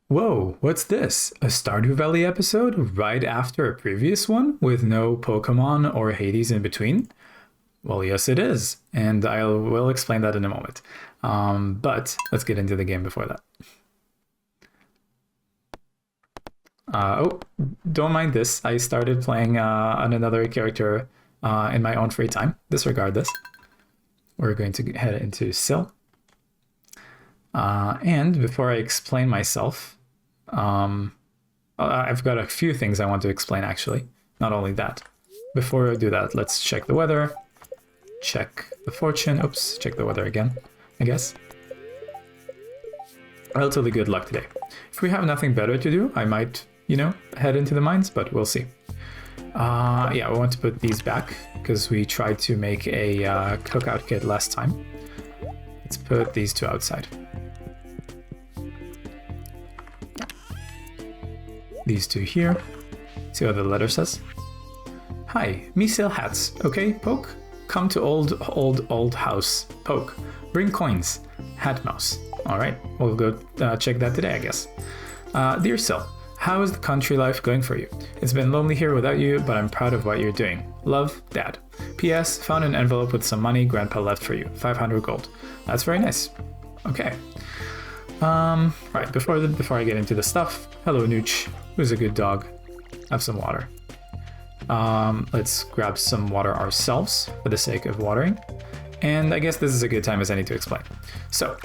Whoa, what's this? A Stardew Valley episode right after a previous one with no Pokemon or Hades in between? Well, yes, it is, and I will explain that in a moment. But let's get into the game before that. Oh, don't mind this. I started playing on another character in my own free time. Disregard this. We're going to head into Sill. And before I explain myself, I've got a few things I want to explain, actually. Not only that. Before I do that, let's check the weather. Check the fortune. Oops, check the weather again, I guess. Relatively good luck today. If we have nothing better to do, I might, head into the mines, but we'll see. Yeah, we want to put these back because we tried to make a cookout kit last time. Let's put these two outside. These two here. See what the letter says. Hi, me sell hats, okay, Poke? Come to old house, Poke. Bring coins, hat mouse. All right, we'll go check that today, I guess. Dear Sill, how is the country life going for you? It's been lonely here without you, but I'm proud of what you're doing. Love, Dad. P.S. Found an envelope with some money Grandpa left for you. 500 gold. That's very nice. Okay. Right, before I get into the stuff, hello Nooch, who's a good dog. Have some water. Let's grab some water ourselves for the sake of watering. And I guess this is a good time as any to explain. So,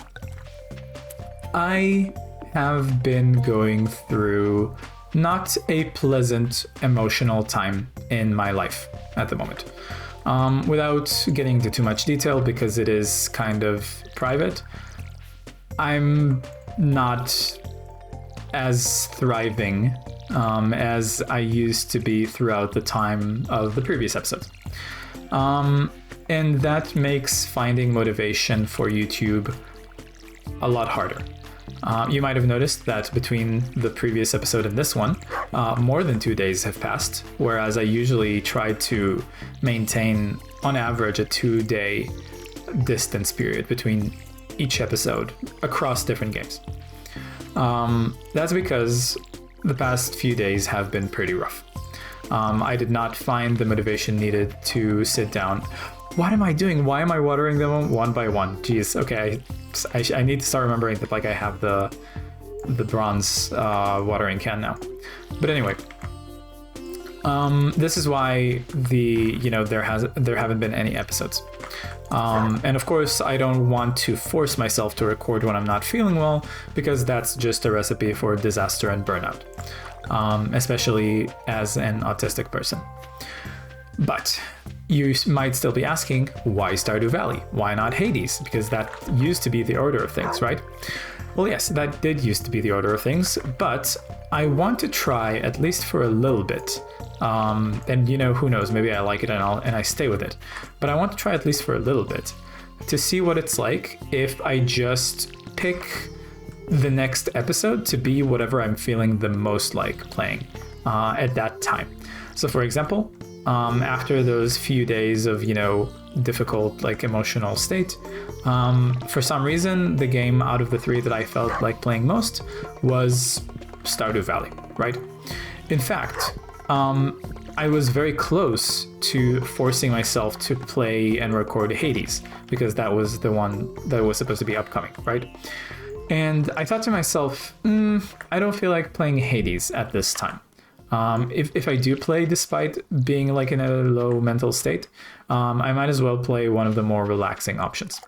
I have been going through not a pleasant emotional time in my life at the moment. Without getting into too much detail because it is kind of private, I'm not as thriving as I used to be throughout the time of the previous episode. And that makes finding motivation for YouTube a lot harder. You might have noticed that between the previous episode and this one, more than 2 days have passed, whereas I usually try to maintain, on average, a 2-day distance period between each episode across different games. That's because the past few days have been pretty rough. I did not find the motivation needed to sit down. What am I doing? Why am I watering them one by one? Jeez, okay, I need to start remembering that I have the bronze watering can now. But anyway, this is why there haven't been any episodes. And of course, I don't want to force myself to record when I'm not feeling well, because that's just a recipe for disaster and burnout, especially as an autistic person. But you might still be asking, why Stardew Valley? Why not Hades? Because that used to be the order of things, right? Well, yes, that did used to be the order of things, but I want to try at least for a little bit. And who knows, maybe I like it and I stay with it. But I want to try at least for a little bit to see what it's like if I just pick the next episode to be whatever I'm feeling the most like playing at that time. So for example, after those few days of, difficult, emotional state, for some reason, the game out of the three that I felt like playing most was Stardew Valley, right? In fact, I was very close to forcing myself to play and record Hades, because that was the one that was supposed to be upcoming, right? And I thought to myself, I don't feel like playing Hades at this time. If I do play despite being in a low mental state, I might as well play one of the more relaxing options.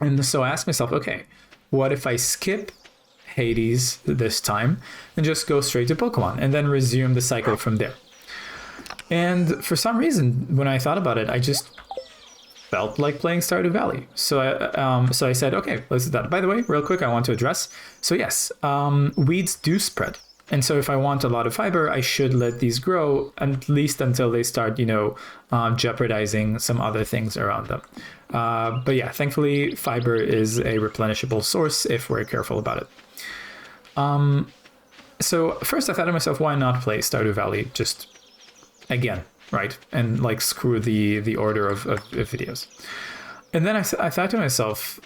And so I asked myself, okay, what if I skip Hades this time and just go straight to Pokemon and then resume the cycle from there? And for some reason, when I thought about it, I just felt like playing Stardew Valley. So I said, okay, let's do that. By the way, real quick, I want to address. So yes, weeds do spread. And so if I want a lot of fiber, I should let these grow at least until they start, jeopardizing some other things around them. But yeah, thankfully, fiber is a replenishable source if we're careful about it. So first I thought to myself, why not play Stardew Valley just again, right? And screw the order of videos. And then I thought to myself,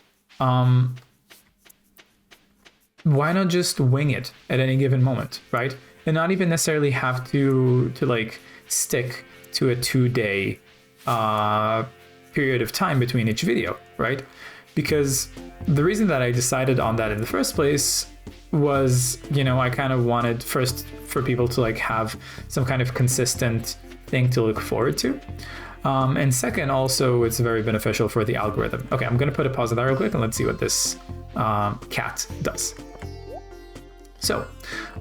why not just wing it at any given moment, right? And not even necessarily have to like stick to a 2-day period of time between each video, right? Because the reason that I decided on that in the first place was, you know, I kind of wanted first for people to like have some kind of consistent thing to look forward to. And second, also, it's very beneficial for the algorithm. Okay, I'm going to put a pause on that real quick and let's see what this cat does. So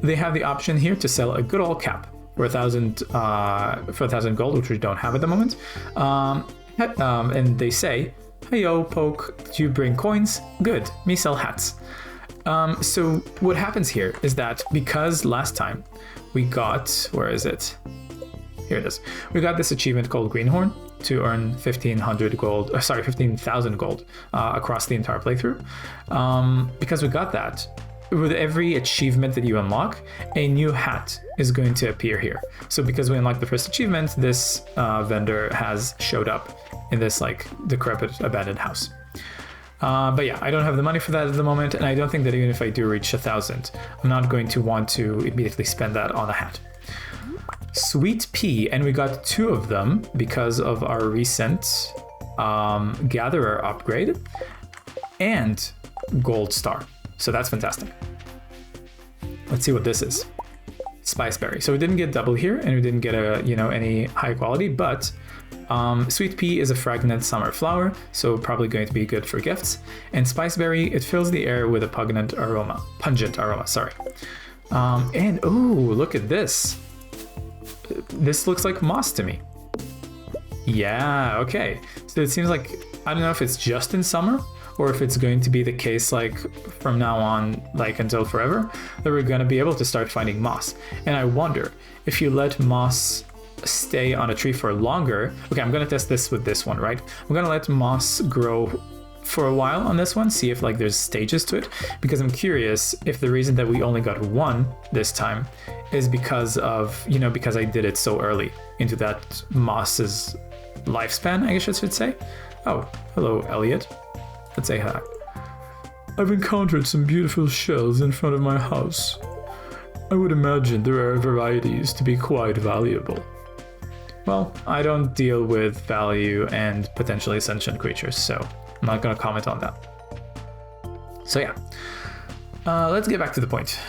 they have the option here to sell a good old cap for 1,000 gold, which we don't have at the moment. And they say, "Hey yo, Poke, did you bring coins? Good, me sell hats." So what happens here is that because last time we got, where is it? Here it is. We got this achievement called Greenhorn to earn 1,500 gold, 15,000 gold across the entire playthrough. Because we got that, with every achievement that you unlock, a new hat is going to appear here. So because we unlocked the first achievement, this vendor has showed up in this like decrepit abandoned house. But yeah, I don't have the money for that at the moment, and I don't think that even if I do reach 1,000, I'm not going to want to immediately spend that on a hat. Sweet pea, and we got 2 of them because of our recent gatherer upgrade, and gold star. So that's fantastic. Let's see what this is. Spiceberry. So we didn't get double here, and we didn't get any high quality, but sweet pea is a fragrant summer flower, so probably going to be good for gifts. And spiceberry, it fills the air with a pungent aroma. And oh, look at this. This looks like moss to me. Yeah, okay. So it seems like, I don't know if it's just in summer or if it's going to be the case like from now on, like until forever, that we're going to be able to start finding moss. And I wonder if you let moss stay on a tree for longer. Okay, I'm going to test this with this one, right? I'm going to let moss grow for a while on this one, see if like there's stages to it, because I'm curious if the reason that we only got 1 this time is because of, because I did it so early into that moss's lifespan, I guess I should say. Oh, hello, Elliot. Let's say hi. I've encountered some beautiful shells in front of my house. I would imagine the rare varieties to be quite valuable. Well, I don't deal with value and potentially sentient creatures, so I'm not going to comment on that. So yeah, let's get back to the point.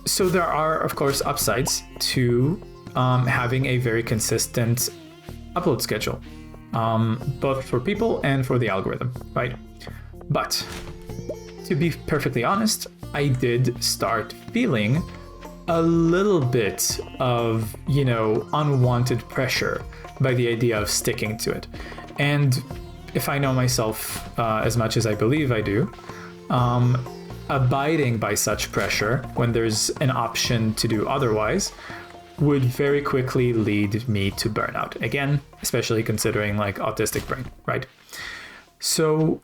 So there are, of course, upsides to having a very consistent upload schedule, both for people and for the algorithm, right? But to be perfectly honest, I did start feeling a little bit of, unwanted pressure by the idea of sticking to it. And if I know myself as much as I believe I do, abiding by such pressure when there's an option to do otherwise would very quickly lead me to burnout. Again, especially considering like autistic brain, right? So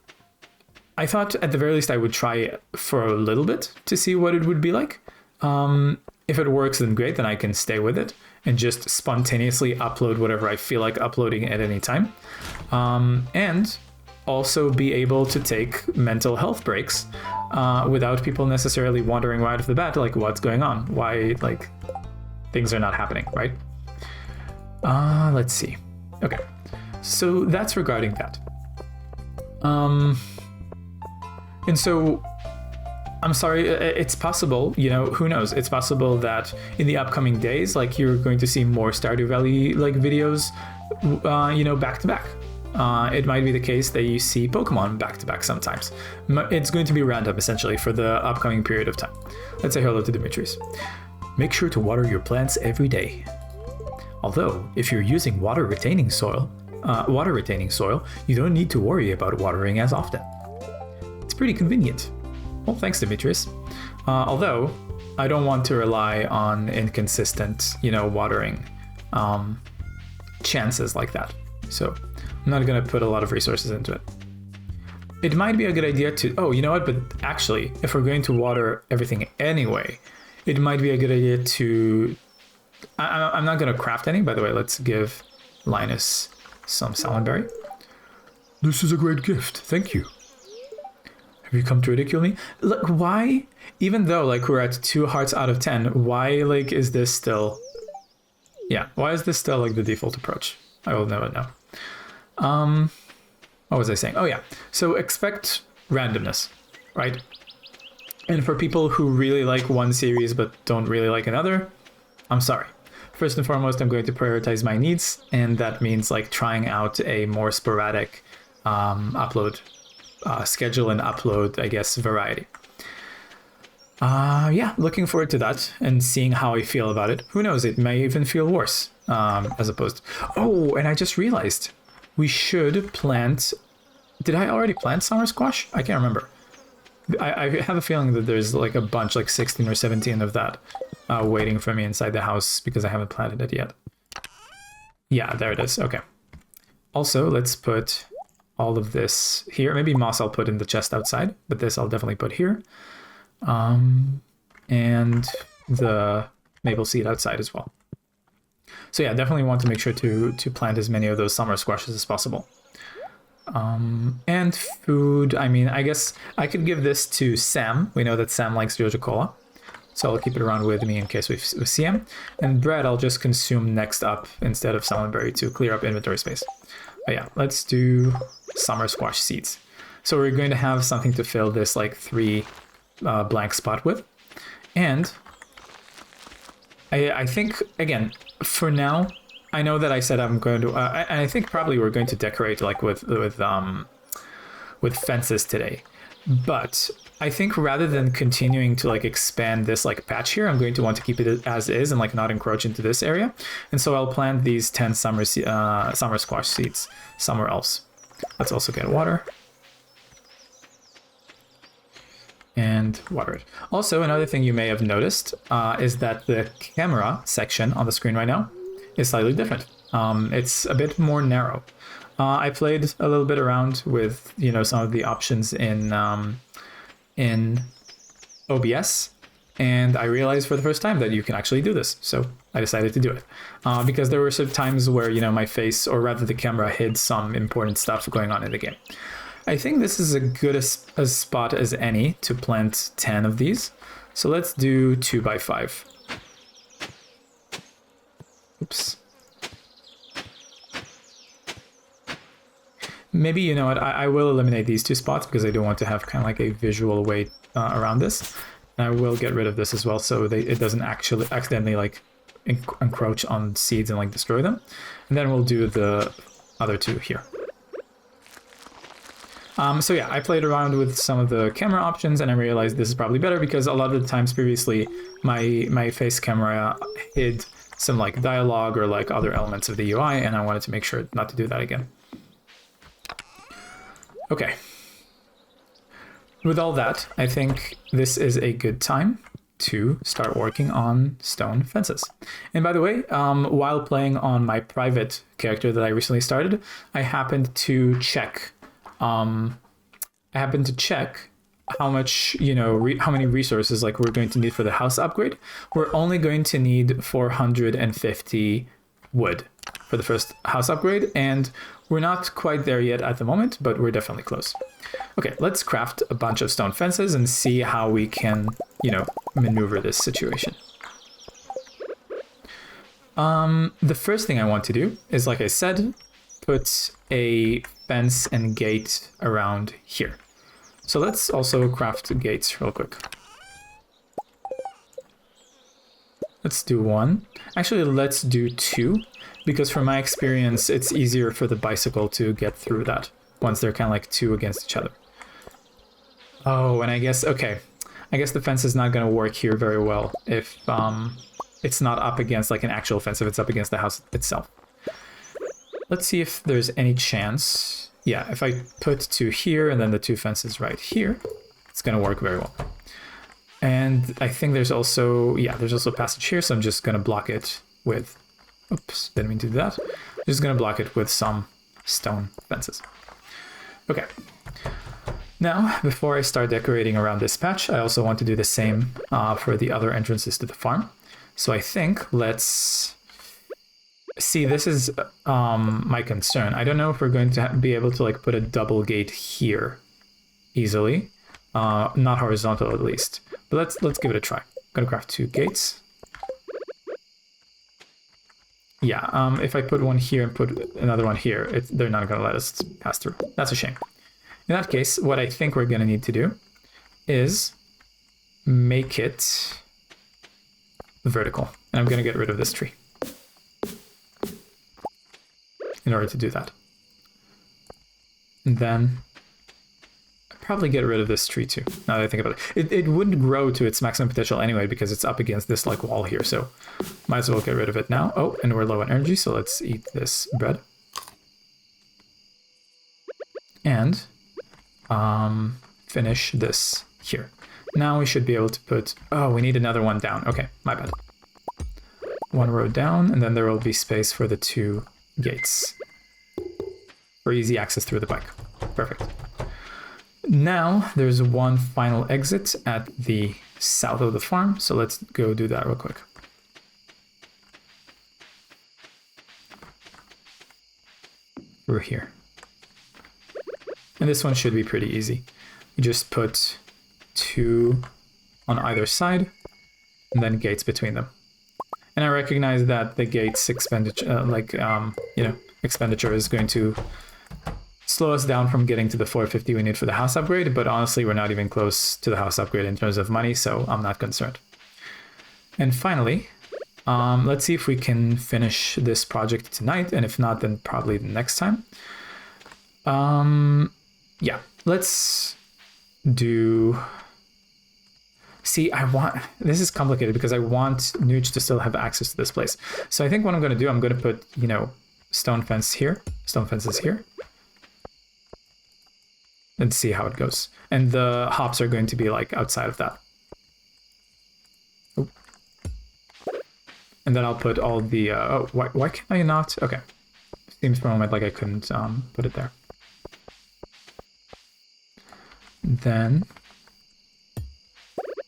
I thought at the very least I would try it for a little bit to see what it would be like. If it works, then great, then I can stay with it and just spontaneously upload whatever I feel like uploading at any time. And also be able to take mental health breaks without people necessarily wondering right off the bat, like, what's going on? Why, like, things are not happening, right? Let's see. Okay, so that's regarding that. And so I'm sorry, it's possible, who knows? It's possible that in the upcoming days, like, you're going to see more Stardew Valley like videos, back to back. It might be the case that you see Pokemon back to back sometimes. It's going to be random, essentially, for the upcoming period of time. Let's say hello to Dimitris. Make sure to water your plants every day. Although, if you're using water retaining soil, you don't need to worry about watering as often. It's pretty convenient. Well, thanks, Demetrius. Although, I don't want to rely on inconsistent, watering chances like that. So I'm not going to put a lot of resources into it. It might be a good idea to... Oh, you know what? But actually, if we're going to water everything anyway, it might be a good idea to... I'm not going to craft any. By the way, let's give Linus some salmonberry. This is a great gift. Thank you. Have you come to ridicule me? Like, why? Even though like we're at 2 hearts out of 10, why like is this still? Yeah, why is this still like the default approach? I will never know. What was I saying? Oh yeah. So expect randomness, right? And for people who really like one series but don't really like another, I'm sorry. First and foremost, I'm going to prioritize my needs, and that means like trying out a more sporadic upload schedule and upload, I guess, variety. Yeah, looking forward to that and seeing how I feel about it. Who knows, it may even feel worse as opposed. Oh, and I just realized we should plant. Did I already plant summer squash? I can't remember. I have a feeling that there's like a bunch, like 16 or 17 of that waiting for me inside the house because I haven't planted it yet. Yeah, there it is. Okay. Also, let's put all of this here. Maybe moss I'll put in the chest outside, but this I'll definitely put here. And the maple seed outside as well. So yeah, definitely want to make sure to plant as many of those summer squashes as possible. And food, I mean, I guess I could give this to Sam. We know that Sam likes Joja Cola, so I'll keep it around with me in case we see him. And bread I'll just consume next up instead of salmonberry to clear up inventory space. But yeah, let's do summer squash seeds. So we're going to have something to fill this like 3 blank spot with. And I think, again, for now, I know that I said I'm going to, and I think probably we're going to decorate like with fences today. But I think rather than continuing to like expand this like patch here, I'm going to want to keep it as is and like not encroach into this area. And so I'll plant these 10 summer squash seeds somewhere else. Let's also get water. And water it. Also, another thing you may have noticed is that the camera section on the screen right now is slightly different. It's a bit more narrow. I played a little bit around with, you know, some of the options in OBS, and I realized for the first time that you can actually do this. So I decided to do it because there were some times where, you know, my face, or rather the camera, hid some important stuff going on in the game. I think this is as good a spot as any to plant 10 of these. So let's do 2 by 5. Oops. Maybe, you know what, I will eliminate these 2 spots because I do want to have kind of like a visual way around this. And I will get rid of this as well so it doesn't actually accidentally like encroach on seeds and like destroy them. And then we'll do the other 2 here. So yeah, I played around with some of the camera options and I realized this is probably better because a lot of the times previously my face camera hid some like dialogue or like other elements of the UI, and I wanted to make sure not to do that again. Okay. With all that, I think this is a good time to start working on stone fences. And by the way, while playing on my private character that I recently started, I happened to check how much, you know, how many resources like we're going to need for the house upgrade. We're only going to need 450 wood for the first house upgrade, and we're not quite there yet at the moment, but we're definitely close. Okay, let's craft a bunch of stone fences and see how we can, you know, maneuver this situation. The first thing I want to do is, like I said, put a fence and gate around here. So let's also craft gates real quick. Let's do 1. Actually, let's do 2, because from my experience, it's easier for the bicycle to get through that once they're kind of like 2 against each other. Oh, and I guess, okay, I guess the fence is not going to work here very well if it's not up against like an actual fence, if it's up against the house itself. Let's see if there's any chance. Yeah, if I put 2 here and then the 2 fences right here, it's going to work very well. And I think there's also, yeah, there's also a passage here, so I'm just going to block it with, oops, didn't mean to do that. I'm just going to block it with some stone fences. Okay. Now, before I start decorating around this patch, I also want to do the same for the other entrances to the farm. So I think let's see, this is my concern. I don't know if we're going to be able to like put a double gate here easily, not horizontal at least. But let's give it a try. I'm gonna craft 2 gates. Yeah, if I put one here and put another one here, they're not gonna let us pass through. That's a shame. In that case, what I think we're gonna need to do is make it vertical. And I'm gonna get rid of this tree in order to do that. And then probably get rid of this tree too, now that I think about it. It wouldn't grow to its maximum potential anyway because it's up against this like wall here, so might as well get rid of it now. Oh, and we're low on energy, so let's eat this bread. And finish this here. Now we should be able to put, oh, we need another one down. Okay, my bad. One row down, and then there will be space for the 2 gates for easy access through the bike. Perfect. Now there's one final exit at the south of the farm, so let's go do that real quick. We're here. And this one should be pretty easy. You just put 2 on either side and then gates between them. And I recognize that the gates expenditure, expenditure is going to slow us down from getting to the 450 we need for the house upgrade, but honestly, we're not even close to the house upgrade in terms of money, so I'm not concerned. And finally, let's see if we can finish this project tonight, and if not, then probably the next time. Yeah, let's do... See, this is complicated because I want Nooch to still have access to this place. So I think what I'm going to do, I'm going to put, stone fences here, and see how it goes. And the hops are going to be like outside of that. Oh. And then I'll put all the, why can I not? Okay. Seems for a moment like I couldn't put it there. Then,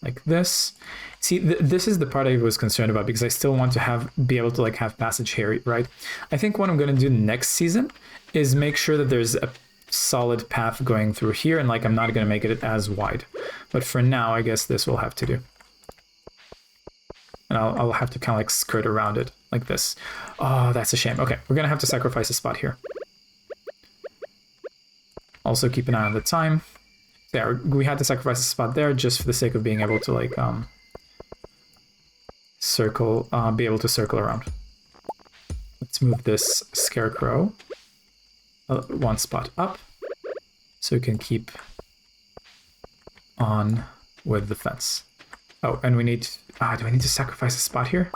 like this. See, this is the part I was concerned about because I still want to be able to have passage here, right? I think what I'm going to do next season is make sure that there's a solid path going through here, and I'm not going to make it as wide. But for now, I guess this will have to do. And I'll have to kind of skirt around it like this. Oh, that's a shame. Okay, we're going to have to sacrifice a spot here. Also keep an eye on the time. There, we had to sacrifice a spot there just for the sake of being able to be able to circle around. Let's move this scarecrow one spot up so we can keep on with the fence. Oh, and we need, do I need to sacrifice a spot here?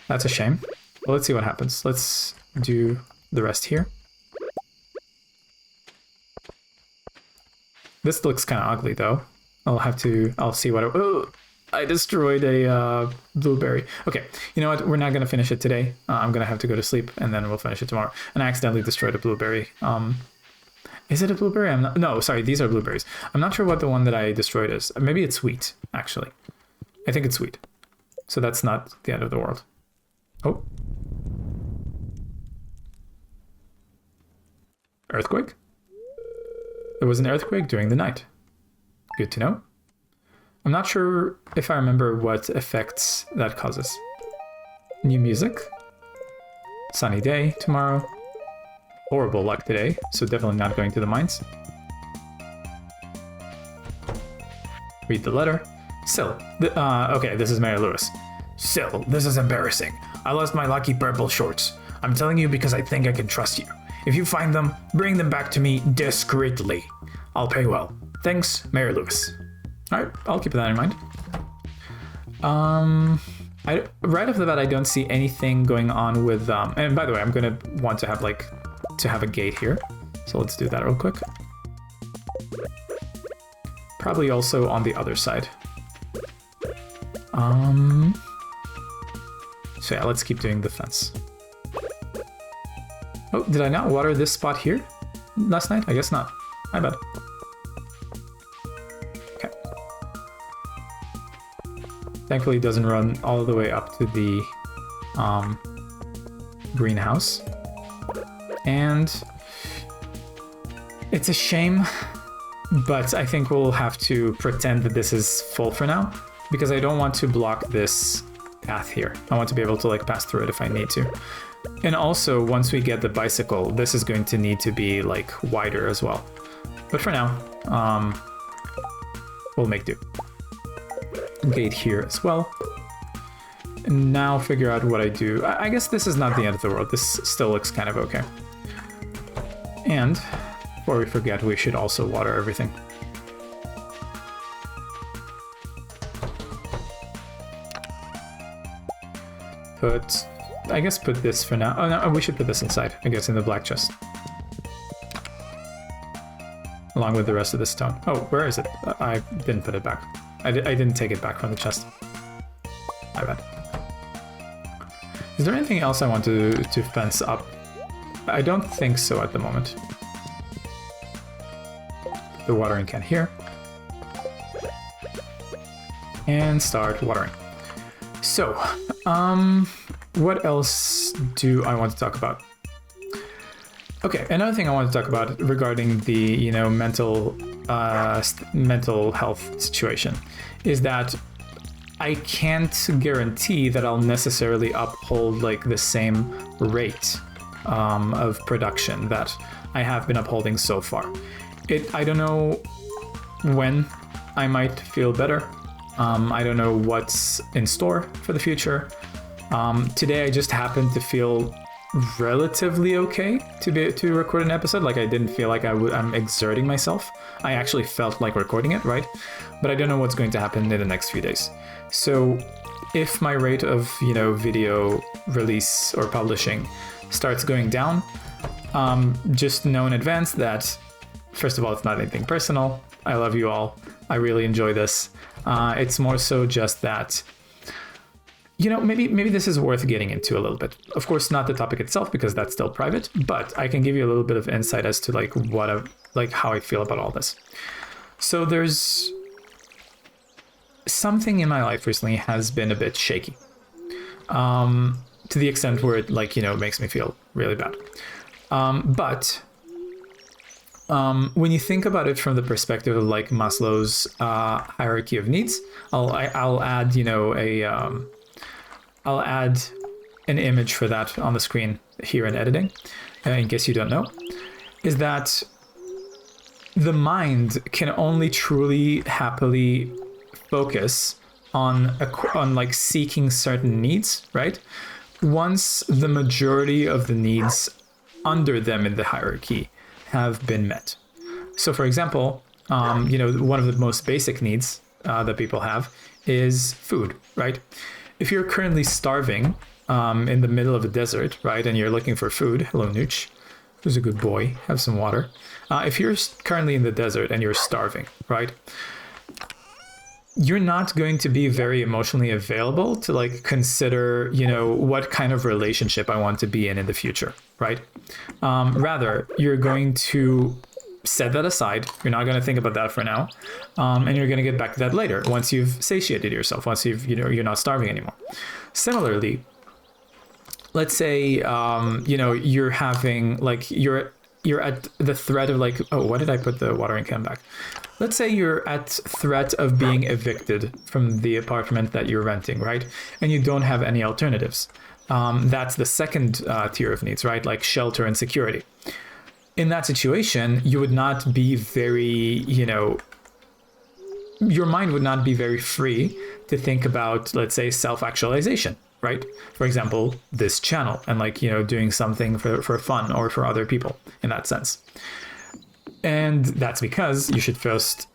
That's a shame. Well, let's see what happens. Let's do the rest here. This looks kind of ugly though. I'll see what oh, I destroyed a blueberry. Okay, you know what? We're not gonna finish it today. I'm gonna have to go to sleep and then we'll finish it tomorrow. And I accidentally destroyed a blueberry. Is it a blueberry? No, sorry, these are blueberries. I'm not sure what the one that I destroyed is. Maybe it's sweet, actually. I think it's sweet. So that's not the end of the world. Oh. Earthquake? There was an earthquake during the night. Good to know. I'm not sure if I remember what effects that causes. New music. Sunny day tomorrow. Horrible luck today, so definitely not going to the mines. Read the letter. Sill. Okay, this is Mayor Lewis. Sill, this is embarrassing. I lost my lucky purple shorts. I'm telling you because I think I can trust you. If you find them, bring them back to me discreetly. I'll pay well. Thanks, Mayor Lewis. Alright, I'll keep that in mind. Right off the bat, I don't see anything going on with... and by the way, I'm going to want to have, a gate here. So let's do that real quick. Probably also on the other side. So yeah, let's keep doing the fence. Oh, did I not water this spot here last night? I guess not. My bad. Okay. Thankfully, it doesn't run all the way up to the greenhouse. And it's a shame But I think we'll have to pretend that this is full for now, because I don't want to block this path here. I want to be able to like pass through it if I need to. And also, once we get the bicycle, this is going to need to be like wider as well. But for now, we'll make do. Gate here as well. And now figure out what I do. I guess this is not the end of the world. This still looks kind of okay. And before we forget, we should also water everything. I guess put this for now. Oh no, we should put this inside, I guess, in the black chest. Along with the rest of the stone. Oh, where is it? I didn't put it back. I didn't take it back from the chest. My bad. Is there anything else I want to fence up? I don't think so at the moment. The watering can here. And start watering. So, what else do I want to talk about? Okay, another thing I want to talk about regarding the, you know, mental health situation is that I can't guarantee that I'll necessarily uphold like the same rate of production that I have been upholding so far. I don't know when I might feel better. I don't know what's in store for the future. Today I just happened to feel relatively okay to record an episode. Like I didn't feel like I'm exerting myself. I actually felt like recording it, right? But I don't know what's going to happen in the next few days. So if my rate of, you know, video release or publishing starts going down, just know in advance that, first of all, it's not anything personal. I love you all. I really enjoy this. It's more so just that, you know, maybe this is worth getting into a little bit. Of course, not the topic itself, because that's still private, but I can give you a little bit of insight as to like how I feel about all this. So there's something in my life recently has been a bit shaky, to the extent where it, like, you know, makes me feel really bad. But when you think about it from the perspective of like Maslow's hierarchy of needs, I'll add, you know, I'll add an image for that on the screen here in editing, in case you don't know, is that the mind can only truly happily focus on like seeking certain needs, right? Once the majority of the needs under them in the hierarchy have been met. So for example, you know, one of the most basic needs that people have is food, right? If you're currently starving in the middle of a desert, right, and you're looking for food, hello Nooch, who's a good boy, have some water. If you're currently in the desert and you're starving, right, you're not going to be very emotionally available to like consider, you know, what kind of relationship I want to be in the future, right? Rather, you're going to set that aside. You're not going to think about that for now. And you're going to get back to that later once you've satiated yourself, once you're not starving anymore. Similarly, let's say, you know, you're having like, you're at the threat of like, oh, why did I put the watering can back? Let's say you're at threat of being evicted from the apartment that you're renting, right? And you don't have any alternatives. That's the second tier of needs, right? Like shelter and security. In that situation, you would not be very, you know, your mind would not be very free to think about, let's say, self-actualization, right? For example, this channel and like, you know, doing something for fun or for other people in that sense. And that's because you should first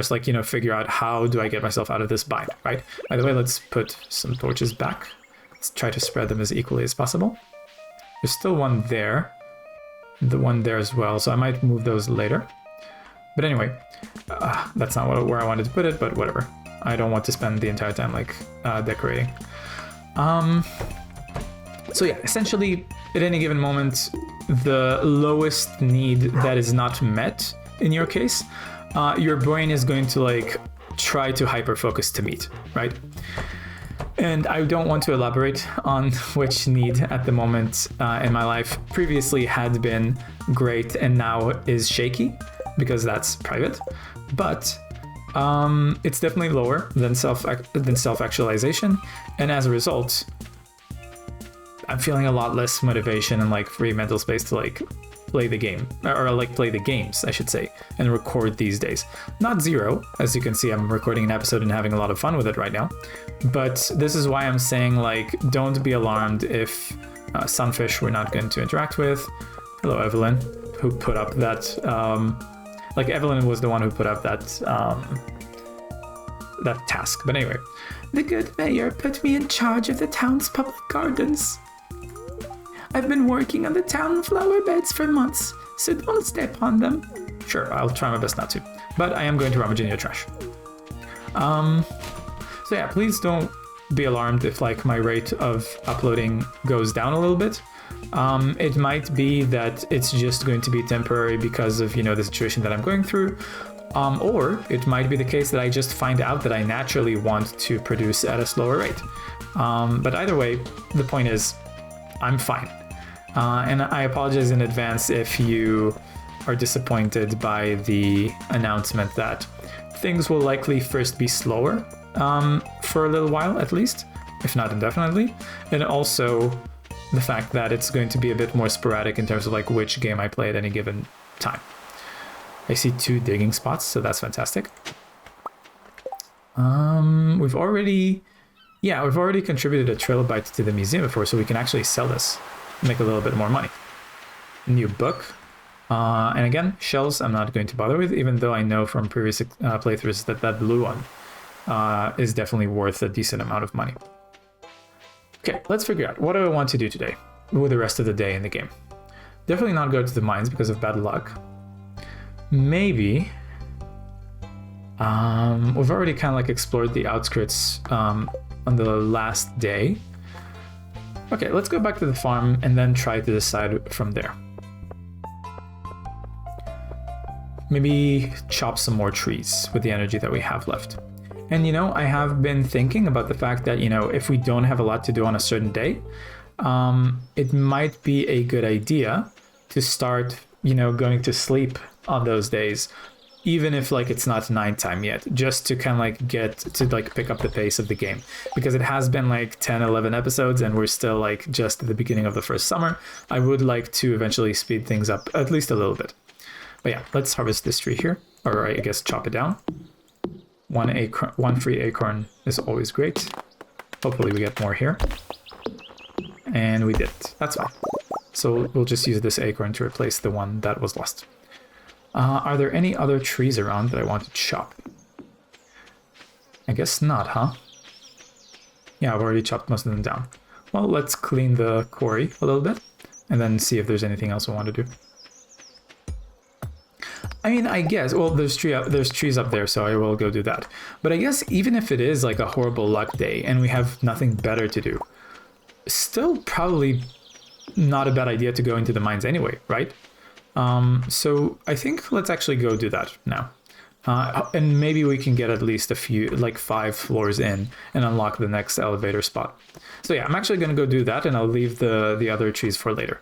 like, you know, figure out how do I get myself out of this bind, right? By the way, let's put some torches back. Let's try to spread them as equally as possible. There's still one there. The one there as well, so I might move those later. But anyway, that's not where I wanted to put it, but whatever. I don't want to spend the entire time like decorating. So yeah, essentially at any given moment, the lowest need that is not met in your case, your brain is going to like try to hyper focus to meet, right? And I don't want to elaborate on which need at the moment in my life previously had been great and now is shaky. because that's private, but it's definitely lower than self-actualization, and as a result, I'm feeling a lot less motivation and like free mental space to like play the game, or like play the games, I should say, and record these days. Not zero, as you can see, I'm recording an episode and having a lot of fun with it right now. But this is why I'm saying, like, don't be alarmed if Sunfish we're not going to interact with. Hello, Evelyn, who put up that. Like, Evelyn was the one who put up that that task. But anyway, the good mayor put me in charge of the town's public gardens. I've been working on the town flower beds for months, so don't step on them. Sure, I'll try my best not to, but I am going to rummage in your trash. So yeah, please don't be alarmed if like my rate of uploading goes down a little bit. It might be that it's just going to be temporary because of, you know, the situation that I'm going through. Or it might be the case that I just find out that I naturally want to produce at a slower rate. But either way, the point is, I'm fine. And I apologize in advance if you are disappointed by the announcement that things will likely first be slower for a little while at least, if not indefinitely. And also the fact that it's going to be a bit more sporadic in terms of like which game I play at any given time. I see 2 digging spots, so that's fantastic. We've already contributed a trilobite to the museum before, so we can actually sell this, make a little bit more money. New book. And again, shells I'm not going to bother with, even though I know from previous playthroughs that that blue one is definitely worth a decent amount of money. Okay, let's figure out what do I want to do today with the rest of the day in the game. Definitely not go to the mines because of bad luck. Maybe we've already kind of like explored the outskirts on the last day. Okay, let's go back to the farm and then try to decide from there. Maybe chop some more trees with the energy that we have left. And you know, I have been thinking about the fact that, you know, if we don't have a lot to do on a certain day, it might be a good idea to start, you know, going to sleep on those days, even if like it's not nighttime yet, just to kind of like get to like pick up the pace of the game, because it has been like 10-11 episodes and we're still like just at the beginning of the first summer. I would like to eventually speed things up at least a little bit. But yeah, let's harvest this tree here, or I guess chop it down. One free acorn is always great. Hopefully we get more here. And we did. That's fine. So we'll just use this acorn to replace the one that was lost. Are there any other trees around that I want to chop? I guess not, huh? Yeah, I've already chopped most of them down. Well, let's clean the quarry a little bit and then see if there's anything else I want to do. I mean, I guess, well, there's trees up there, so I will go do that. But I guess even if it is like a horrible luck day and we have nothing better to do, still probably not a bad idea to go into the mines anyway, right? So I think let's actually go do that now. And maybe we can get at least a few, like 5 floors in and unlock the next elevator spot. So yeah, I'm actually going to go do that, and I'll leave the other trees for later.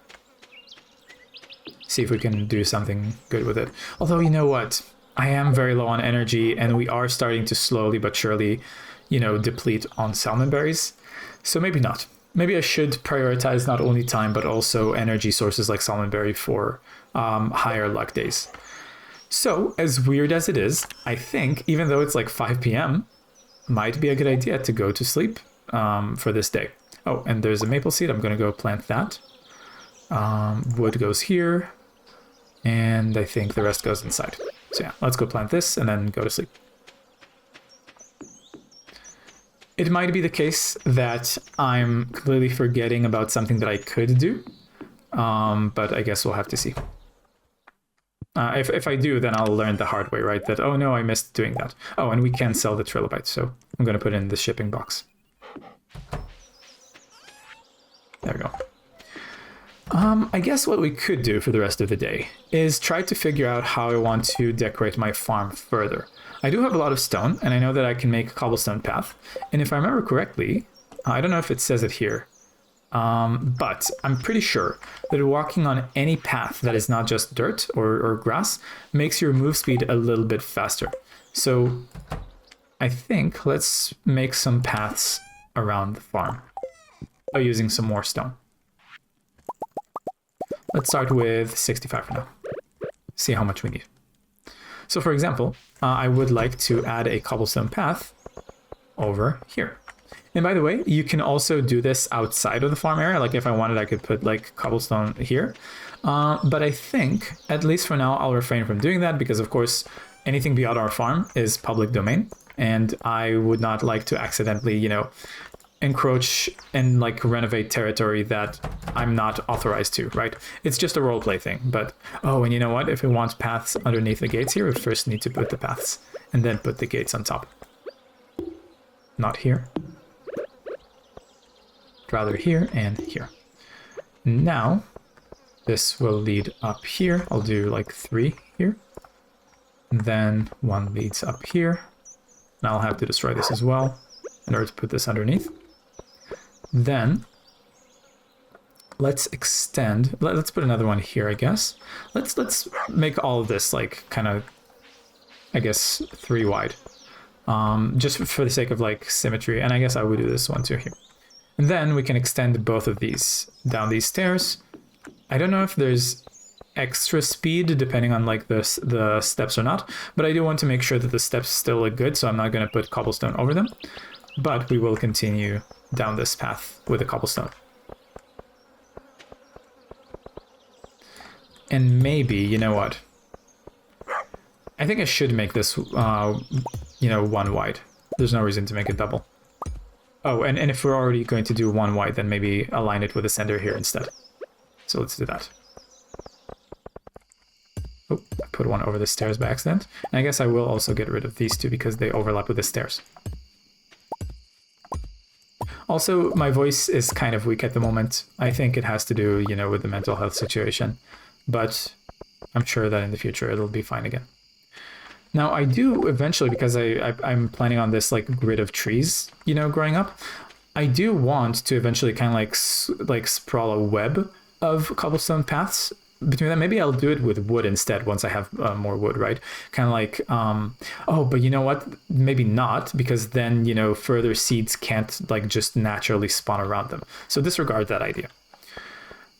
See if we can do something good with it. Although, you know what? I am very low on energy, and we are starting to slowly but surely, you know, deplete on salmon berries. So maybe not. Maybe I should prioritize not only time, but also energy sources like salmon berry for higher luck days. So, as weird as it is, I think, even though it's like 5 p.m., might be a good idea to go to sleep for this day. Oh, and there's a maple seed. I'm going to go plant that. Wood goes here, and I think the rest goes inside. So yeah, let's go plant this and then go to sleep. It might be the case that I'm completely forgetting about something that I could do, but I guess we'll have to see. If I do, then I'll learn the hard way, right? That, oh no, I missed doing that. Oh, and we can sell the trilobites, so I'm going to put it in the shipping box. There we go. I guess what we could do for the rest of the day is try to figure out how I want to decorate my farm further. I do have a lot of stone, and I know that I can make a cobblestone path. And if I remember correctly, I don't know if it says it here, But I'm pretty sure that walking on any path that is not just dirt or grass makes your move speed a little bit faster. So I think let's make some paths around the farm by using some more stone. Let's start with 65 for now. See how much we need. So for example, I would like to add a cobblestone path over here. And by the way, you can also do this outside of the farm area. Like if I wanted, I could put like cobblestone here. But I think, at least for now, I'll refrain from doing that because of course, anything beyond our farm is public domain. And I would not like to accidentally, you know, encroach and like renovate territory that I'm not authorized to, right? It's just a roleplay thing. But, oh, and you know what? If we want paths underneath the gates here, we first need to put the paths and then put the gates on top. Not here. Rather here and here. Now, this will lead up here. I'll do like 3 here. And then 1 leads up here. And I'll have to destroy this as well in order to put this underneath. Then, let's extend. Let's put another one here, I guess. Let's make all of this like kind of, I guess, 3 wide. Just for the sake of like symmetry. And I guess I would do this one too here. And then we can extend both of these down these stairs. I don't know if there's extra speed depending on like the steps or not, but I do want to make sure that the steps still look good, so I'm not going to put cobblestone over them. But we will continue down this path with the cobblestone. And maybe, you know what? I think I should make this, you know, 1 wide. There's no reason to make it double. Oh, and if we're already going to do 1 wide, then maybe align it with a center here instead. So let's do that. Oh, I put one over the stairs by accident. And I guess I will also get rid of these 2 because they overlap with the stairs. Also, my voice is kind of weak at the moment. I think it has to do, you know, with the mental health situation. But I'm sure that in the future it'll be fine again. Now I do eventually, because I'm planning on this like grid of trees, you know, growing up. I do want to eventually kind of like sprawl a web of cobblestone paths between them. Maybe I'll do it with wood instead once I have more wood, right? Kind of like, oh, but you know what? Maybe not, because then, you know, further seeds can't like just naturally spawn around them. So disregard that idea.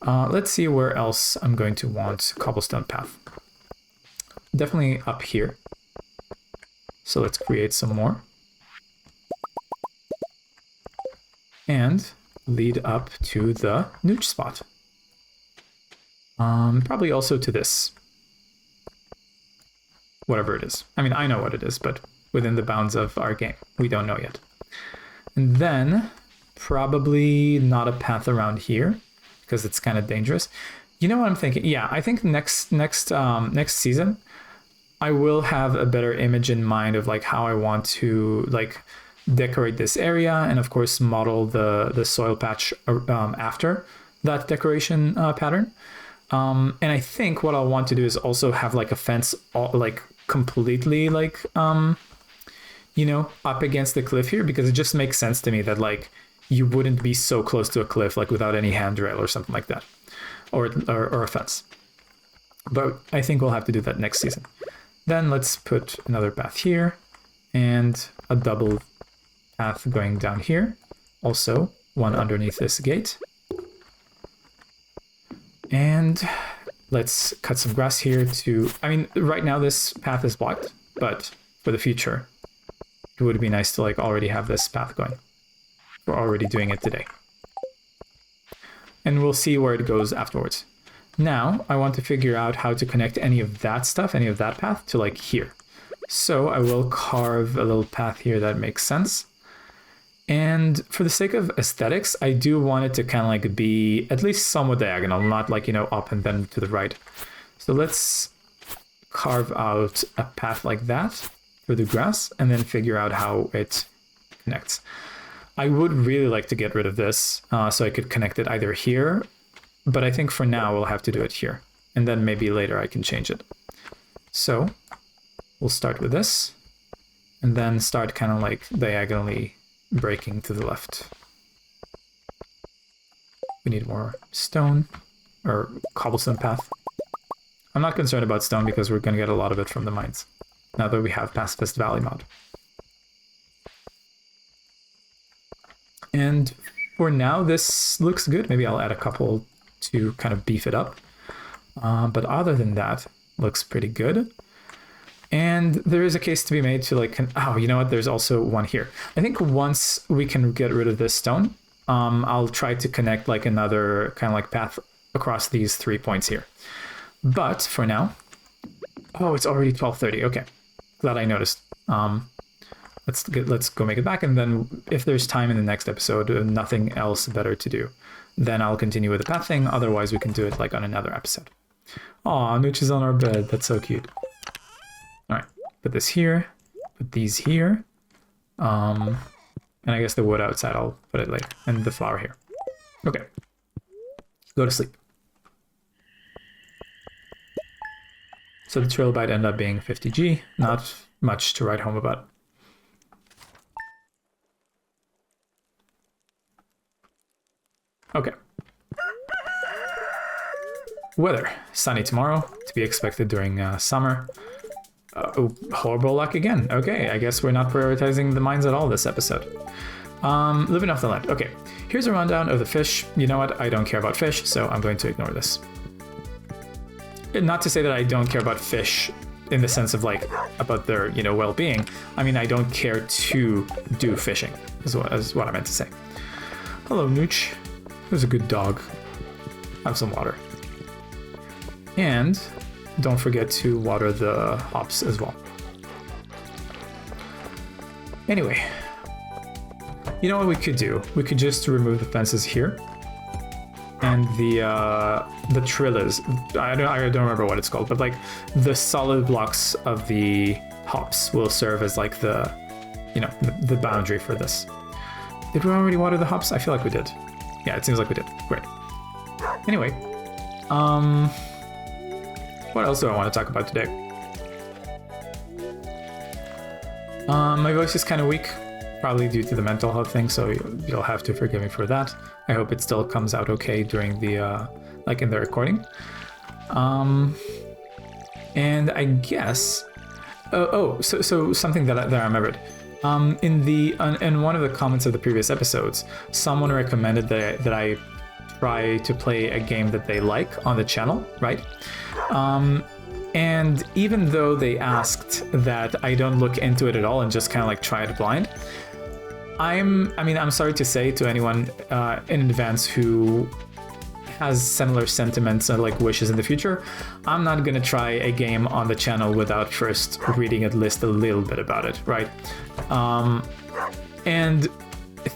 Let's see where else I'm going to want cobblestone path. Definitely up here. So let's create some more. And lead up to the nooch spot. Probably also to this. Whatever it is. I mean, I know what it is, but within the bounds of our game, we don't know yet. And then probably not a path around here because it's kind of dangerous. You know what I'm thinking? Yeah, I think next season, I will have a better image in mind of like how I want to like decorate this area, and of course model the soil patch after that decoration pattern. And I think what I'll want to do is also have like a fence like completely like you know, up against the cliff here, because it just makes sense to me that like you wouldn't be so close to a cliff like without any handrail or something like that, or a fence. But I think we'll have to do that next season. Then let's put another path here and a double path going down here. Also, one underneath this gate. And let's cut some grass here to... I mean, right now this path is blocked, but for the future, it would be nice to like already have this path going. We're already doing it today. And we'll see where it goes afterwards. Now, I want to figure out how to connect any of that stuff, any of that path, to like here. So I will carve a little path here that makes sense. And for the sake of aesthetics, I do want it to kind of like be at least somewhat diagonal, not like, you know, up and then to the right. So let's carve out a path like that for the grass and then figure out how it connects. I would really like to get rid of this so I could connect it either here, but I think for now we'll have to do it here. And then maybe later I can change it. So we'll start with this and then start kind of like diagonally breaking to the left. We need more stone or cobblestone path. I'm not concerned about stone because we're going to get a lot of it from the mines now that we have Pacifist Valley mod. And for now, this looks good. Maybe I'll add a couple to kind of beef it up. But other than that, looks pretty good. And there is a case to be made to like, oh, you know what? There's also one here. I think once we can get rid of this stone, I'll try to connect like another kind of like path across these 3 points here. But for now, oh, it's already 12:30. Okay, glad I noticed. Let's go make it back, and then if there's time in the next episode, nothing else better to do, then I'll continue with the path thing. Otherwise, we can do it like on another episode. Aw, Nooch is on our bed. That's so cute. All right, put this here, put these here, and I guess the wood outside I'll put it later, and the flower here. Okay, go to sleep. So the trilobite ended up being 50G, not much to write home about. Okay. Weather, sunny tomorrow, to be expected during summer. Oh, horrible luck again. Okay, I guess we're not prioritizing the mines at all this episode. Living off the land. Okay, here's a rundown of the fish. You know what? I don't care about fish, so I'm going to ignore this. Not to say that I don't care about fish in the sense of like about their, you know, well-being. I mean, I don't care to do fishing, is what I meant to say. Hello, Nooch. Who's a good dog. Have some water. And don't forget to water the hops as well. Anyway, you know what we could do? We could just remove the fences here. And the trillas, I don't remember what it's called, but like the solid blocks of the hops will serve as like the, you know, the boundary for this. Did we already water the hops? I feel like we did. Yeah, it seems like we did. Great. Anyway, what else do I want to talk about today? My voice is kind of weak, probably due to the mental health thing, so you'll have to forgive me for that. I hope it still comes out okay during the, like in the recording. And I guess, so something that I remembered. In one of the comments of the previous episodes, someone recommended that I try to play a game that they like on the channel, right? And even though they asked that I don't look into it at all and just kind of like try it blind, I'm sorry to say to anyone in advance who has similar sentiments and like wishes in the future, I'm not gonna try a game on the channel without first reading at least a little bit about it, right? And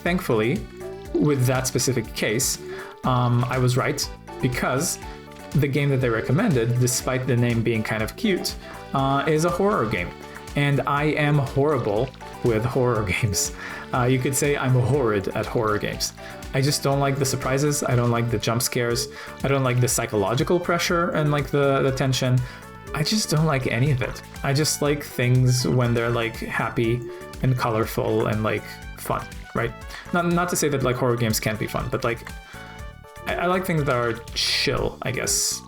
thankfully, with that specific case, I was right, because the game that they recommended, despite the name being kind of cute, is a horror game. And I am horrible with horror games. You could say I'm horrid at horror games. I just don't like the surprises. I don't like the jump scares. I don't like the psychological pressure and like the tension. I just don't like any of it. I just like things when they're like happy and colorful and like fun, right? Not to say that like horror games can't be fun, but like I like things that are chill, I guess,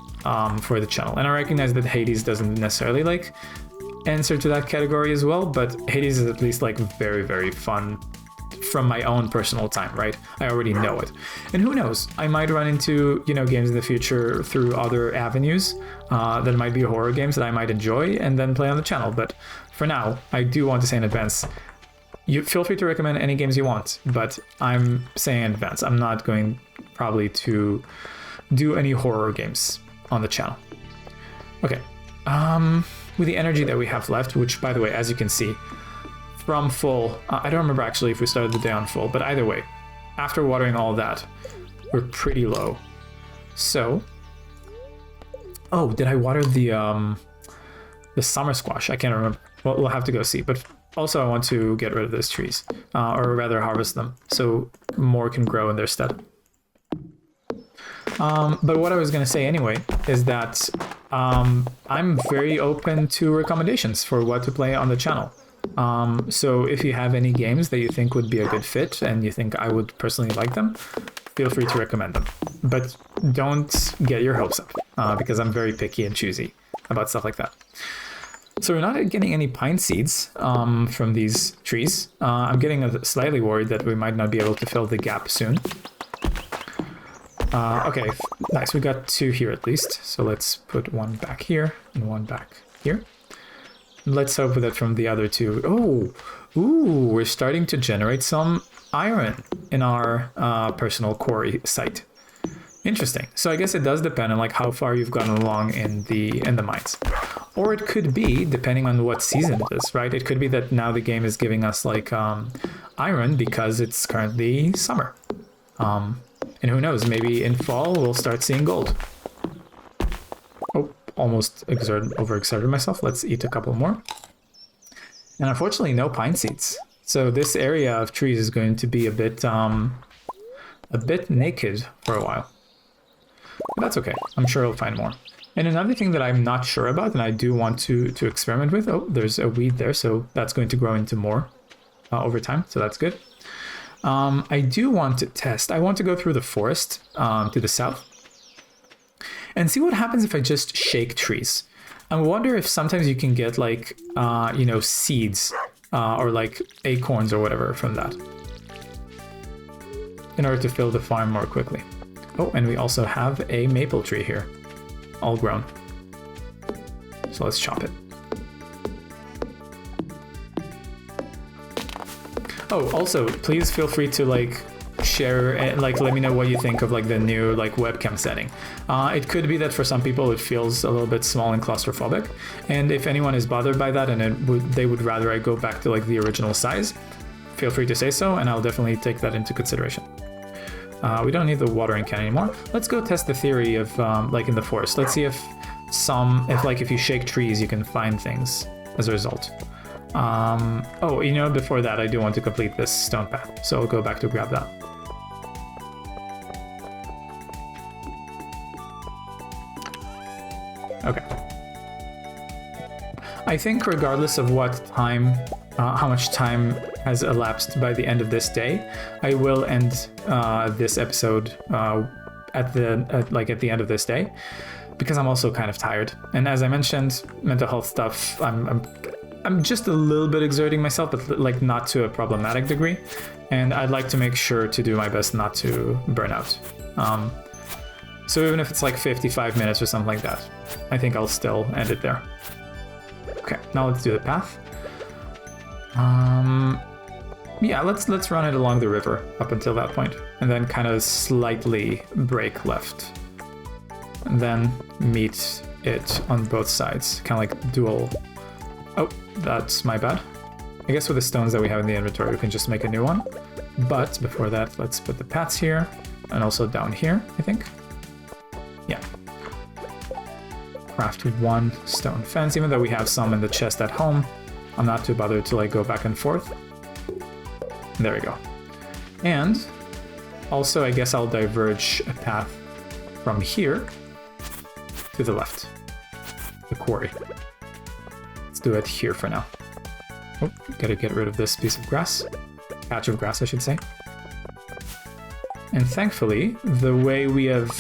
for the channel. And I recognize that Hades doesn't necessarily like answer to that category as well, but Hades is at least like very, very fun from my own personal time, right? I already know it. And who knows, I might run into, you know, games in the future through other avenues that might be horror games that I might enjoy and then play on the channel. But for now, I do want to say in advance, you feel free to recommend any games you want, but I'm saying in advance, I'm not going probably to do any horror games on the channel. Okay, with the energy that we have left, which by the way, as you can see, from full, I don't remember actually if we started the day on full, but either way, after watering all that, we're pretty low. So, oh, did I water the summer squash? I can't remember. Well, we'll have to go see, but also I want to get rid of those trees, or rather harvest them, so more can grow in their stead. But what I was going to say anyway is that I'm very open to recommendations for what to play on the channel. So if you have any games that you think would be a good fit and you think I would personally like them, feel free to recommend them. But don't get your hopes up, because I'm very picky and choosy about stuff like that. So we're not getting any pine seeds from these trees. I'm getting slightly worried that we might not be able to fill the gap soon. Okay, nice. We got 2 here at least. So let's put 1 back here and 1 back here. Let's hope that from the other 2... Oh, ooh, we're starting to generate some iron in our personal quarry site. Interesting. So I guess it does depend on like how far you've gotten along in the mines. Or it could be, depending on what season it is, right? It could be that now the game is giving us like iron because it's currently summer. And who knows, maybe in fall we'll start seeing gold. Oh, almost overexerted myself. Let's eat a couple more. And unfortunately, no pine seeds. So this area of trees is going to be a bit naked for a while. But that's okay. I'm sure I'll find more. And another thing that I'm not sure about and I do want to experiment with, oh, there's a weed there, so that's going to grow into more over time, so that's good. I do want to test. I want to go through the forest to the south and see what happens if I just shake trees. I wonder if sometimes you can get like, seeds or like acorns or whatever from that in order to fill the farm more quickly. Oh, and we also have a maple tree here, all grown. So let's chop it. Oh, also, please feel free to like share and like let me know what you think of like the new like webcam setting. It could be that for some people it feels a little bit small and claustrophobic, and if anyone is bothered by that and they would rather I go back to like the original size, feel free to say so, and I'll definitely take that into consideration. We don't need the watering can anymore. Let's go test the theory of like in the forest. Let's see if you shake trees you can find things as a result. Before that I do want to complete this stone path, so I'll go back to grab that. Okay. I think regardless of what time, how much time has elapsed by the end of this day, I will end this episode at the end of this day, because I'm also kind of tired. And as I mentioned, mental health stuff, I'm just a little bit exerting myself, but like not to a problematic degree. And I'd like to make sure to do my best not to burn out. So even if it's like 55 minutes or something like that, I think I'll still end it there. Okay, now let's do the path. Yeah, let's run it along the river up until that point, and then kind of slightly break left, and then meet it on both sides, kind of like dual. Oh, that's my bad. I guess with the stones that we have in the inventory, we can just make a new one. But before that, let's put the paths here, and also down here, I think. Yeah. Craft 1 stone fence, even though we have some in the chest at home. I'm not too bothered to like go back and forth. There we go. And also, I guess I'll diverge a path from here to the left, the quarry. Let's do it here for now. Oh, gotta get rid of this piece of grass. Patch of grass, I should say. And thankfully, the way we have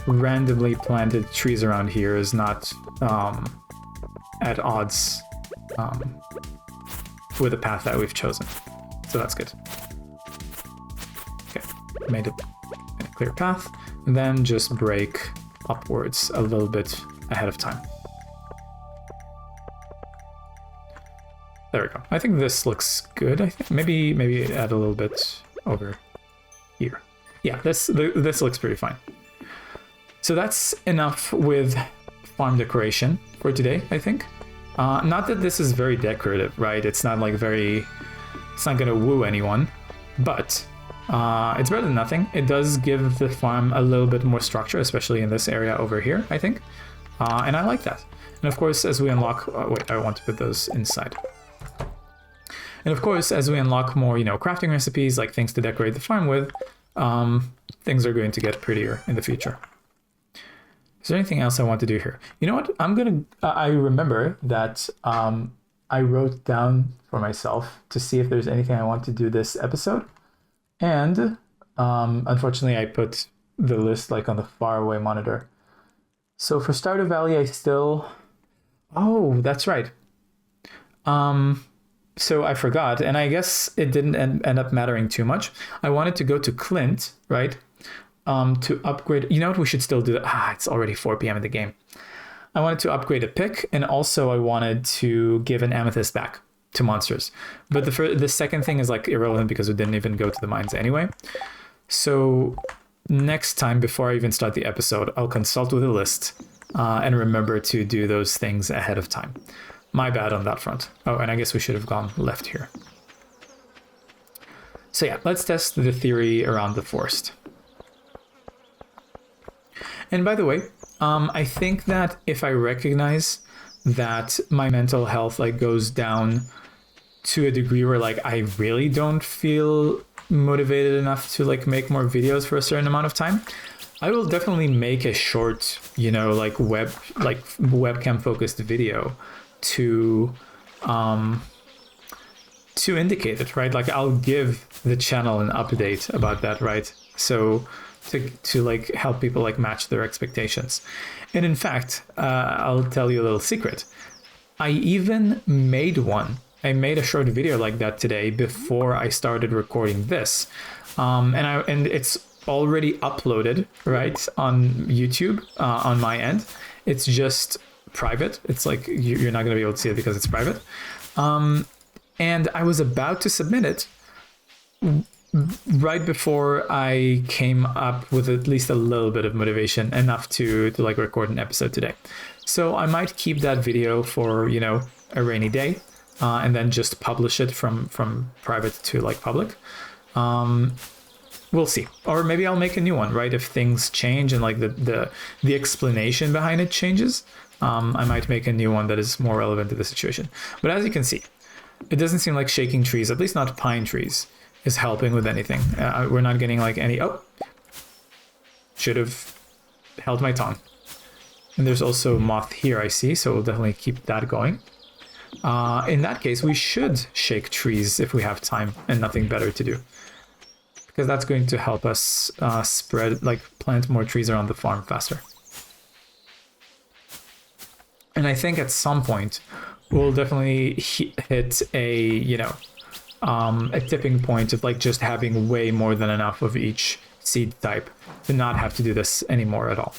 randomly planted trees around here is not at odds with the path that we've chosen. So that's good. Okay, made a clear path, and then just break upwards a little bit ahead of time. There we go. I think this looks good. I think maybe add a little bit over here. Yeah, this looks pretty fine. So that's enough with farm decoration for today, I think. Not that this is very decorative, right? It's not like it's not gonna woo anyone, but it's better than nothing. It does give the farm a little bit more structure, especially in this area over here, I think. And I like that. And of course, as we unlock, wait, I want to put those inside. And of course, as we unlock more, crafting recipes, like things to decorate the farm with, things are going to get prettier in the future. Is there anything else I want to do here? You know what? I remember that I wrote down for myself to see if there's anything I want to do this episode. And Unfortunately, I put the list like on the far away monitor. So for Stardew Valley, I still... Oh, that's right. So I forgot, and I guess it didn't end up mattering too much. I wanted to go to Clint, right? To upgrade. You know what? We should still do that. It's already 4 p.m. in the game. I wanted to upgrade a pick, and also I wanted to give an amethyst back to monsters. But the second thing is like irrelevant because we didn't even go to the mines anyway. So next time, before I even start the episode, I'll consult with a list and remember to do those things ahead of time. My bad on that front. Oh, and I guess we should have gone left here. So yeah, let's test the theory around the forest. And by the way, I think that if I recognize that my mental health like goes down to a degree where like I really don't feel motivated enough to like make more videos for a certain amount of time, I will definitely make a short, like webcam focused video to indicate it, right? Like I'll give the channel an update about that, right? So to like help people like match their expectations. And in fact, I'll tell you a little secret. I even made one. I made a short video like that today before I started recording this. And it's already uploaded, right, on YouTube on my end. It's just private. It's like you're not going to be able to see it because it's private. And I was about to submit it right before I came up with at least a little bit of motivation, enough to like record an episode today. So I might keep that video for, a rainy day, and then just publish it from private to like public. We'll see. Or maybe I'll make a new one, right? If things change and like the explanation behind it changes, I might make a new one that is more relevant to the situation. But as you can see, it doesn't seem like shaking trees, at least not pine trees, is helping with anything. We're not getting like any... Oh! Should have held my tongue. And there's also moth here, I see, so we'll definitely keep that going. In that case, we should shake trees if we have time and nothing better to do. Because that's going to help us plant more trees around the farm faster. And I think at some point, we'll definitely hit a tipping point of like just having way more than enough of each seed type to not have to do this anymore at all.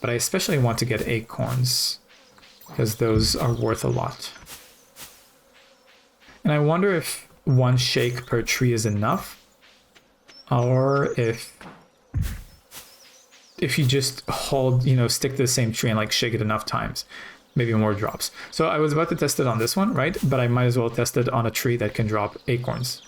But I especially want to get acorns because those are worth a lot. And I wonder if one shake per tree is enough, or if you just hold, stick to the same tree and like shake it enough times, maybe more drops. So I was about to test it on this one, right? But I might as well test it on a tree that can drop acorns.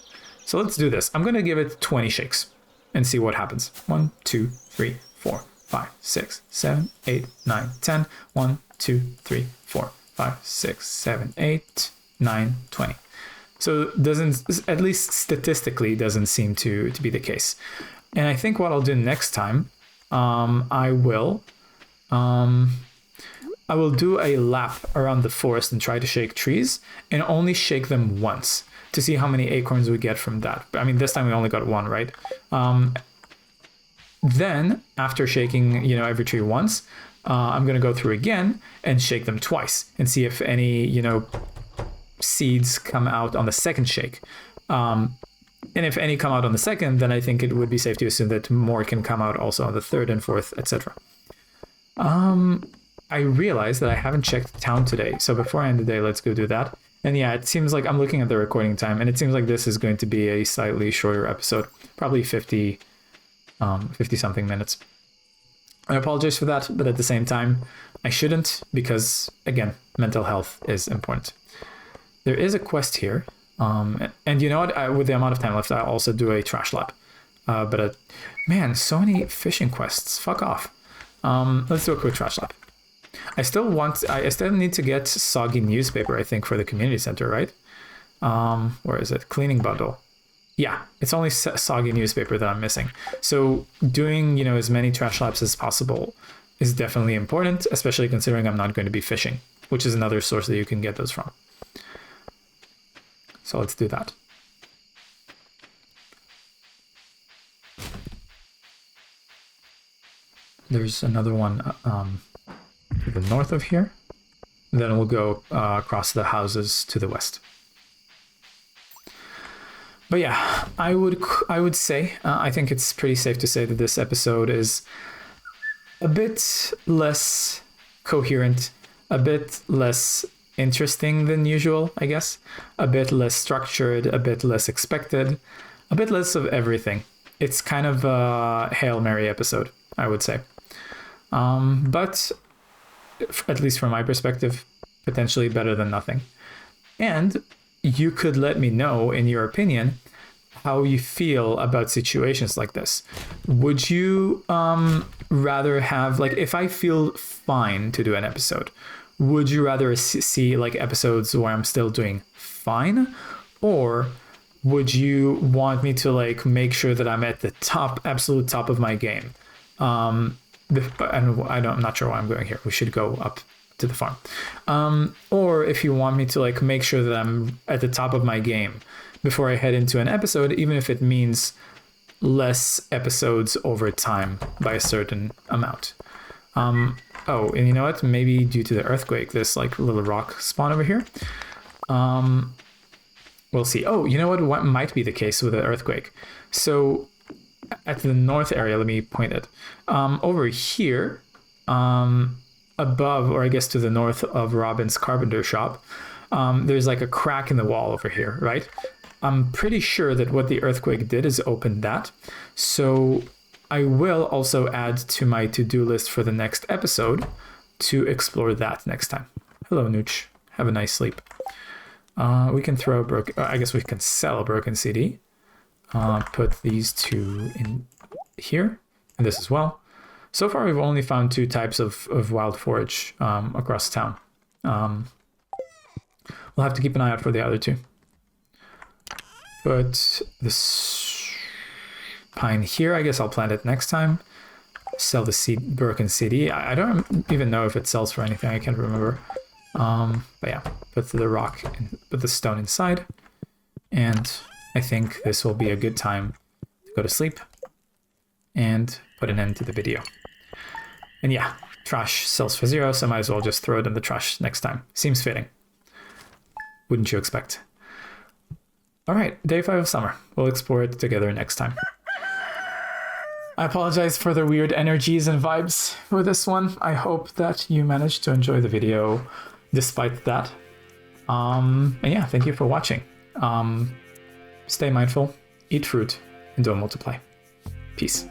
So let's do this. I'm going to give it 20 shakes and see what happens. 1, 2, 3, 4, 5, 6, 7, 8, 9, 10. 1, 2, 3, 4, 5, 6, 7, 8, 9, 20. So doesn't, at least statistically, doesn't seem to be the case. And I think what I'll do next time, I will do a lap around the forest and try to shake trees, and only shake them once to see how many acorns we get from that. I mean, this time we only got one, right? Then after shaking, every tree once, I'm going to go through again and shake them twice and see if any, seeds come out on the second shake. And if any come out on the second, then I think it would be safe to assume that more can come out also on the third and fourth, etc. I realized that I haven't checked town today. So before I end the day, let's go do that. And yeah, it seems like I'm looking at the recording time, and it seems like this is going to be a slightly shorter episode, probably 50 something minutes. I apologize for that, but at the same time, I shouldn't, because again, mental health is important. There is a quest here. And you know what? With the amount of time left, I'll also do a trash lap. Man, so many fishing quests. Fuck off. Let's do a quick trash lap. I still need to get soggy newspaper, I think, for the community center, right? Where is it? Cleaning bundle. Yeah, it's only soggy newspaper that I'm missing. So doing, as many trash laps as possible is definitely important, especially considering I'm not going to be fishing, which is another source that you can get those from. So let's do that. there's another one to the north of here. Then we'll go across the houses to the west. But yeah, I would say I think it's pretty safe to say that this episode is a bit less coherent, a bit less interesting than usual, I guess, a bit less structured, a bit less expected, a bit less of everything. It's kind of a Hail Mary episode, I would say. But at least from my perspective, potentially better than nothing. And you could let me know, in your opinion, how you feel about situations like this. Would you rather have, like, if I feel fine to do an episode, would you rather see like episodes where I'm still doing fine, or would you want me to like make sure that I'm at the top, absolute top of my game? And I'm not sure why I'm going here. We should go up to the farm. Or if you want me to like make sure that I'm at the top of my game before I head into an episode, even if it means less episodes over time by a certain amount. Oh, and you know what? Maybe due to the earthquake, this like little rock spawn over here. We'll see. Oh, you know what might be the case with the earthquake? So at the north area, let me point it. Over here, above, or I guess to the north of Robin's carpenter shop, there's like a crack in the wall over here, right? I'm pretty sure that what the earthquake did is open that. So I will also add to my to-do list for the next episode to explore that next time. Hello, Nooch. Have a nice sleep. We can throw a broken... I guess we can sell a broken CD. Put these two in here, and this as well. So far, we've only found 2 types of wild forage across town. We'll have to keep an eye out for the other 2. But this pine here, I guess I'll plant it next time. Sell the broken CD. I don't even know if it sells for anything. I can't remember. But yeah, put the rock and put the stone inside. And I think this will be a good time to go to sleep and put an end to the video. And yeah, trash sells for 0, so I might as well just throw it in the trash next time. Seems fitting. Wouldn't you expect? All right, day 5 of summer. We'll explore it together next time. I apologize for the weird energies and vibes for this one. I hope that you managed to enjoy the video despite that. And yeah, thank you for watching. Stay mindful, eat fruit, and don't multiply. Peace.